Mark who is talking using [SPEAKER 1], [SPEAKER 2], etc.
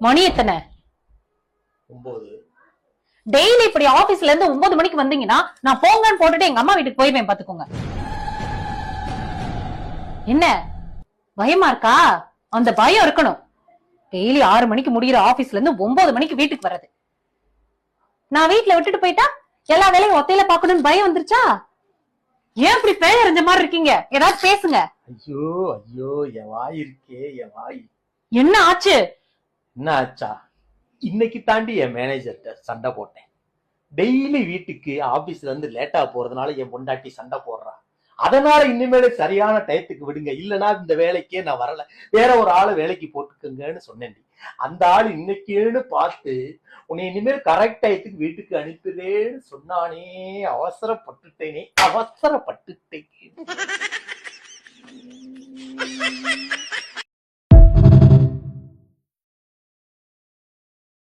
[SPEAKER 1] மணி எத்தனை?
[SPEAKER 2] 9.
[SPEAKER 1] டெய்லி இப்படி ஆபீஸ்ல இருந்து 9 மணிக்கு வந்தீங்கன்னா நான் போங்கன்னு போட்டுட்டு எங்க அம்மா வீட்டுக்கு போயிருவேன் பாத்துக்கோங்க. என்ன பயமா இருக்கா? அந்த பயம் இருக்கணும். டெய்லி 6 மணிக்கு முடிகிற ஆபீஸ்ல இருந்து 9 மணிக்கு வீட்டுக்கு வர்றது. நான் வீட்டுல விட்டுட்டு போயிட்டா எல்லா வேலையும் ஒத்தையில பாக்கணும்னு பயம் வந்துருச்சா? ஏன் இப்படி பேய அறிஞ்ச மாதிரி இருக்கீங்க? ஏதாவது பேசுங்க.
[SPEAKER 2] ஐயோ ஐயோ, என் வாய் இருக்கே, என் வாய்.
[SPEAKER 1] என்ன ஆச்சு?
[SPEAKER 2] என்ன ஆச்சா? இன்னைக்கு தாண்டி என் மேனேஜர்கிட்ட சண்டை போட்டேன். டெய்லி வீட்டுக்கு ஆபீஸ்ல இருந்து லேட்டா போறதுனால என் பொண்டாட்டி சண்டை போடுறான். அதனால இனிமேல சரியான டயத்துக்கு விடுங்க, இல்லைன்னா இந்த வேலைக்கே நான் வரல, வேற ஒரு ஆளை வேலைக்கு போட்டுக்கங்கன்னு சொன்னேன். அந்த ஆள் இன்னைக்குன்னு பார்த்து உன்னை இனிமேல் கரெக்ட் டயத்துக்கு வீட்டுக்கு அனுப்புறேன்னு சொன்னானே. அவசரப்பட்டுட்டேன்.